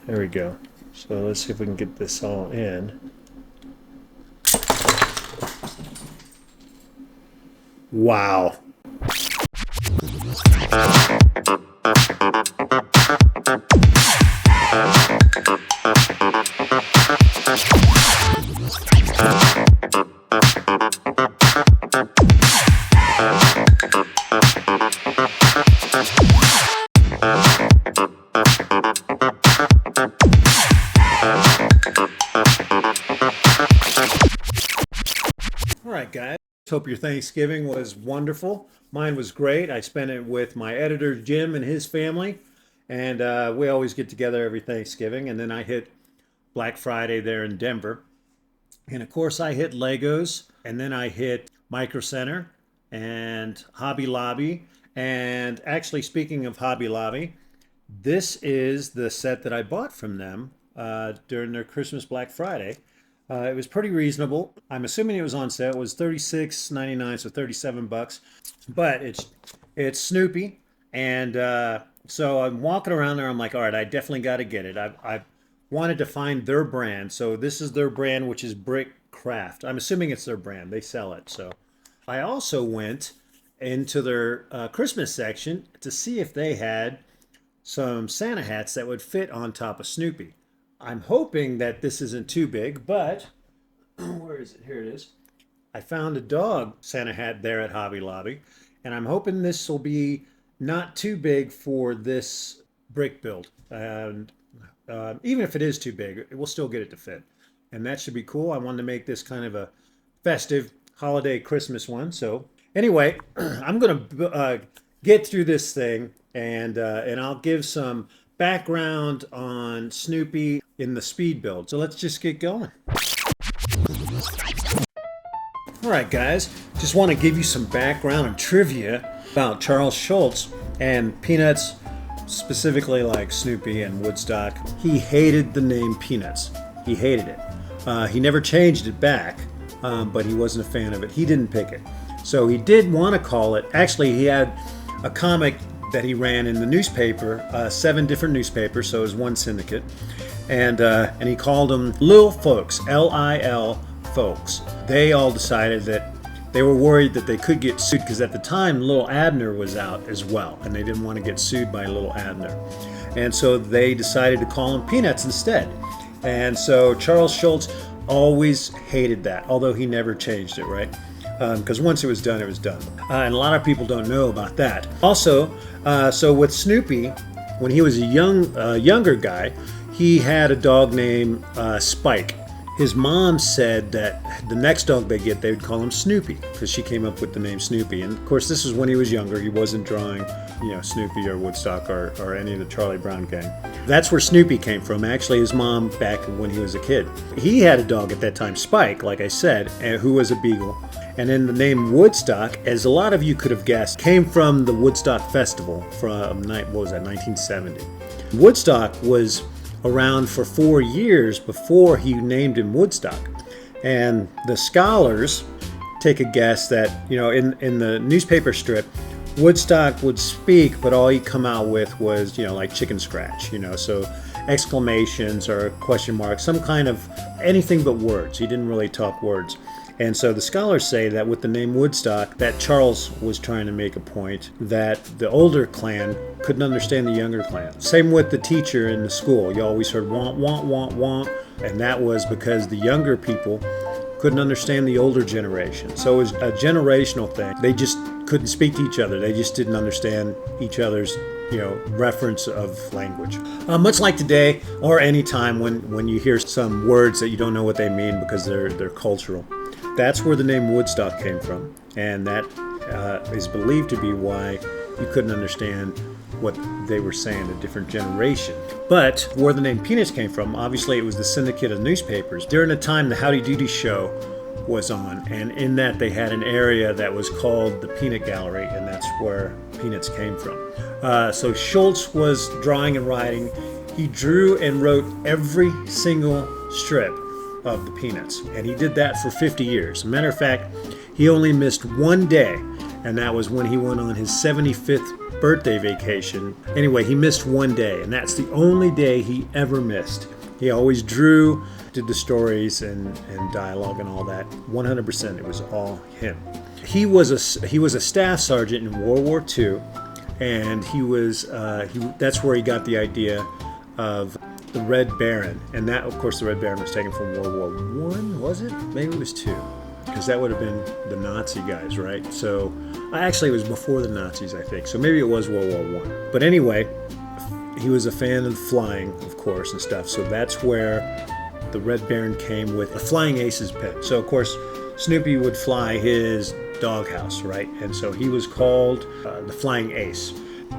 There we go. So let's see if we can get this all in. Wow. All right, guys. Hope your Thanksgiving was wonderful. Mine was great. I spent it with my editor, Jim, and his family. And we always get together every Thanksgiving. And then I hit Black Friday there in Denver. And of course, I hit Legos. And then I hit Micro Center and Hobby Lobby. And actually, speaking of Hobby Lobby, this is the set that I bought from them during their Christmas Black Friday. It was pretty reasonable. I'm assuming it was on sale. It was $36.99, so $37. But it's Snoopy, and so I'm walking around there. I'm like, all right, I definitely got to get it. I wanted to find their brand, so this is their brand, which is Brickcraft. I'm assuming it's their brand. They sell it. So I also went into their Christmas section to see if they had some Santa hats that would fit on top of Snoopy. I'm hoping that this isn't too big, but where is it? Here it is. I found a dog Santa hat there at Hobby Lobby, and I'm hoping this will be not too big for this brick build. And even if it is too big, we'll still get it to fit. And that should be cool. I wanted to make this kind of a festive holiday Christmas one. So anyway, I'm going to get through this thing, and I'll give some background on Snoopy in the speed build. So let's just get going. All right, guys, just want to give you some background and trivia about Charles Schulz and Peanuts, specifically like Snoopy and Woodstock. He hated the name Peanuts. He hated it. He never changed it back, but he wasn't a fan of it. He didn't pick it. So he did want to call it, actually he had a comic that he ran in the newspaper, 7 different newspapers, so it was one syndicate, and he called them Lil Folks, L-I-L Folks. They all decided that they were worried that they could get sued because at the time Little Abner was out as well, and they didn't want to get sued by Little Abner, and so they decided to call him Peanuts instead. And so Charles Schulz always hated that, although he never changed it, right? Because once it was done, it was done. And a lot of people don't know about that. Also, so with Snoopy, when he was a younger guy, he had a dog named Spike. His mom said that the next dog they get, they would call him Snoopy, because she came up with the name Snoopy. And of course, this was when he was younger. He wasn't drawing, Snoopy or Woodstock or any of the Charlie Brown gang. That's where Snoopy came from. Actually, his mom back when he was a kid. He had a dog at that time, Spike, like I said, who was a beagle. And then the name Woodstock, as a lot of you could have guessed, came from the Woodstock Festival from, 1970. Woodstock was around for 4 years before he named him Woodstock. And the scholars take a guess that, in the newspaper strip, Woodstock would speak, but all he'd come out with was, like chicken scratch, so exclamations or question marks, some kind of anything but words. He didn't really talk words. And so the scholars say that with the name Woodstock, that Charles was trying to make a point that the older clan couldn't understand the younger clan. Same with the teacher in the school. You always heard want, want, want, want. And that was because the younger people couldn't understand the older generation. So it was a generational thing. They just couldn't speak to each other. They just didn't understand each other's reference of language. Much like today or any time when you hear some words that you don't know what they mean because they're cultural. That's where the name Woodstock came from, and that is believed to be why you couldn't understand what they were saying, a different generation. But where the name Peanuts came from, obviously it was the syndicate of newspapers. During the time the Howdy Doody show was on, and in that they had an area that was called the Peanut Gallery, and that's where Peanuts came from. So Schulz was drawing and writing. He drew and wrote every single strip of the Peanuts, and he did that for 50 years. Matter of fact, he only missed one day, and that was when he went on his 75th birthday vacation. Anyway, he missed one day, and that's the only day he ever missed. He always drew, did the stories and dialogue and all that. 100%, it was all him. He was a staff sergeant in World War II, and that's where he got the idea of the Red Baron. And that, of course, the Red Baron was taken from World War I, was it? Maybe it was II, because that would have been the Nazi guys, right? So actually it was before the Nazis, I think. So maybe it was World War I. But anyway, he was a fan of flying, of course, and stuff. So that's where the Red Baron came with a flying ace's pet. So, of course, Snoopy would fly his doghouse, right? And so he was called the Flying Ace.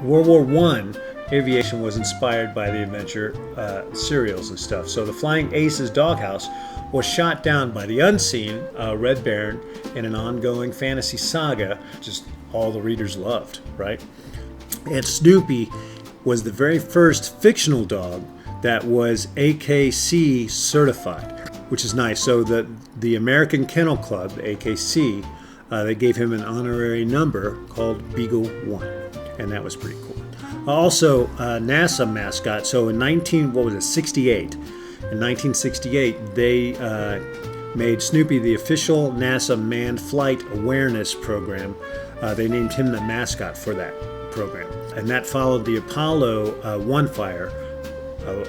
World War I, aviation was inspired by the adventure serials and stuff. So the Flying Ace's doghouse was shot down by the unseen Red Baron in an ongoing fantasy saga, just all the readers loved, right? And Snoopy was the very first fictional dog that was AKC certified, which is nice. So the American Kennel Club, the AKC, they gave him an honorary number called Beagle 1, and that was pretty cool. Also, NASA mascot. So in 1968, they made Snoopy the official NASA Manned Flight Awareness Program. They named him the mascot for that program, and that followed the Apollo 1 fire,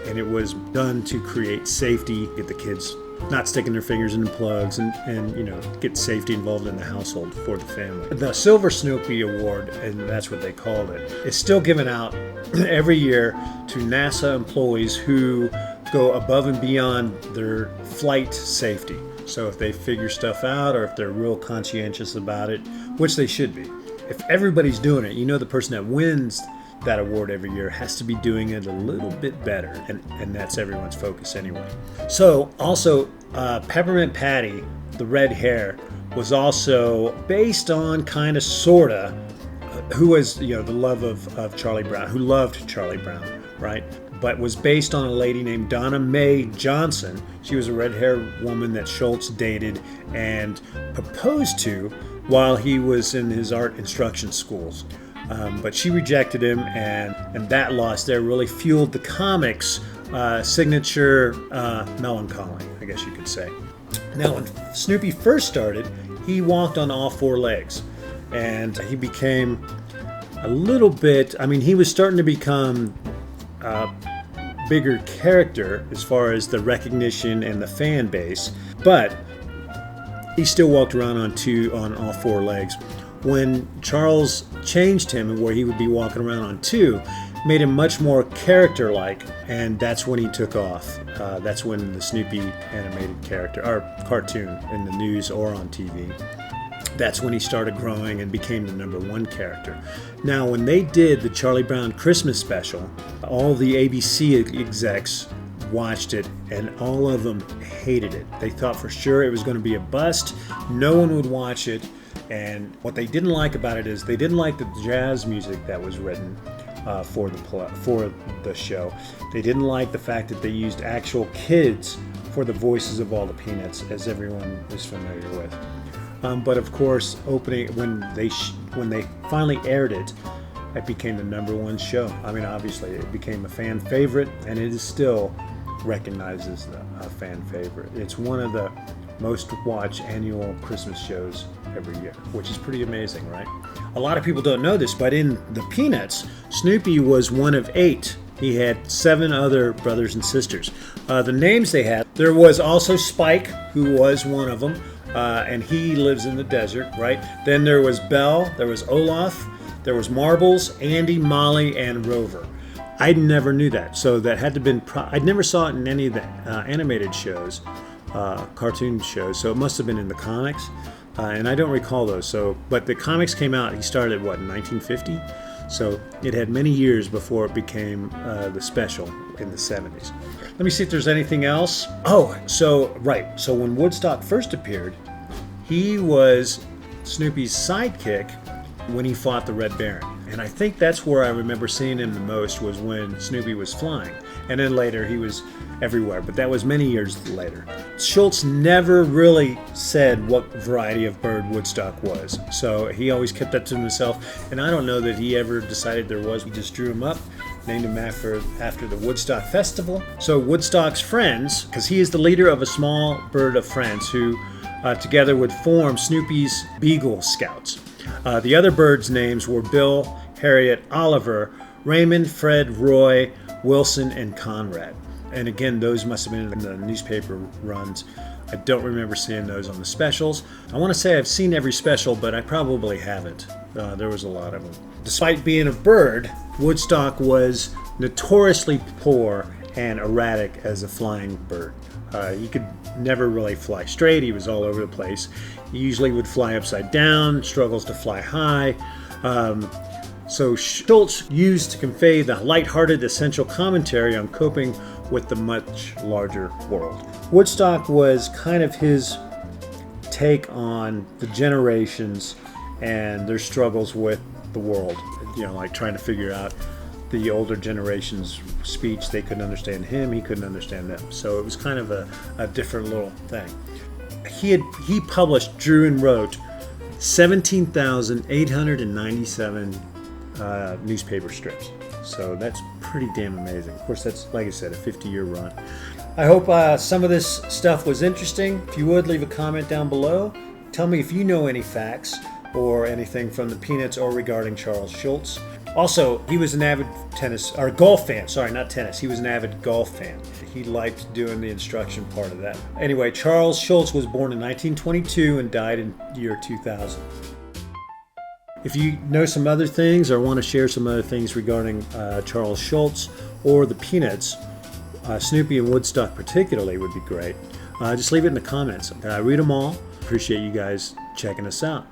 and it was done to create safety, get the kids not sticking their fingers in the plugs, and get safety involved in the household for the family. The Silver Snoopy Award, and that's what they called it, is still given out every year to NASA employees who go above and beyond their flight safety. So if they figure stuff out, or if they're real conscientious about it, which they should be. If everybody's doing it, the person that wins that award every year has to be doing it a little bit better, and that's everyone's focus anyway. So also Peppermint Patty, the red hair, was also based on kind of sorta who was the love of Charlie Brown, who loved Charlie Brown, right? But was based on a lady named Donna Mae Johnson. She was a red-haired woman that Schultz dated and proposed to while he was in his art instruction schools. But she rejected him, and that loss there really fueled the comics' signature melancholy, I guess you could say. Now, when Snoopy first started, he walked on all four legs, and he became a little bit, he was starting to become a bigger character as far as the recognition and the fan base, but he still walked around on all four legs. When Charles changed him and where he would be walking around on two, made him much more character-like, and that's when he took off. That's when the Snoopy animated character, or cartoon in the news or on TV, that's when he started growing and became the #1 character. Now, when they did the Charlie Brown Christmas special, all the ABC execs watched it, and all of them hated it. They thought for sure it was going to be a bust. No one would watch it. And what they didn't like about it is they didn't like the jazz music that was written for the show. They didn't like the fact that they used actual kids for the voices of all the Peanuts, as everyone is familiar with. But of course, when they finally aired it, it became the #1 show. Obviously, it became a fan favorite, and it is still recognized as a fan favorite. It's one of the most watched annual Christmas shows every year, which is pretty amazing, right? A lot of people don't know this, but in the Peanuts, Snoopy was one of 8. He had 7 other brothers and sisters. The names they had, there was also Spike, who was one of them, and he lives in the desert, right? Then there was Belle, there was Olaf, there was Marbles, Andy, Molly, and Rover. I never knew that, so that had to been, I never saw it in any of the animated shows, cartoon shows, so it must have been in the comics, and I don't recall those. So, but the comics came out, he started in 1950? So it had many years before it became the special in the 70s. Let me see if there's anything else. Oh, so when Woodstock first appeared, he was Snoopy's sidekick when he fought the Red Baron. And I think that's where I remember seeing him the most, was when Snoopy was flying. And then later he was everywhere, but that was many years later. Schultz never really said what variety of bird Woodstock was, so he always kept that to himself, and I don't know that he ever decided there was. We just drew him up, named him after the Woodstock Festival. So Woodstock's friends, because he is the leader of a small bird of friends who together would form Snoopy's Beagle Scouts. The other birds' names were Bill, Harriet, Oliver, Raymond, Fred, Roy, Wilson, and Conrad. And again, those must have been in the newspaper runs. I don't remember seeing those on the specials. I want to say I've seen every special, but I probably haven't. There was a lot of them. Despite being a bird, Woodstock was notoriously poor and erratic as a flying bird. He could never really fly straight. He was all over the place. He usually would fly upside down, struggles to fly high. So Schultz used to convey the lighthearted essential commentary on coping with the much larger world. Woodstock was kind of his take on the generations and their struggles with the world. You know, like trying to figure out the older generation's speech. They couldn't understand him, he couldn't understand them. So it was kind of a different little thing. He published, drew and wrote 17,897 newspaper strips. So that's pretty damn amazing. Of course, that's, like I said, a 50-year run. I hope some of this stuff was interesting. If you would, leave a comment down below. Tell me if you know any facts or anything from the Peanuts or regarding Charles Schultz. Also, he was an avid golf fan. Sorry, not tennis. He was an avid golf fan. He liked doing the instruction part of that. Anyway, Charles Schultz was born in 1922 and died in the year 2000. If you know some other things or want to share some other things regarding Charles Schultz or the Peanuts, Snoopy and Woodstock particularly would be great. Just leave it in the comments. I read them all. Appreciate you guys checking us out.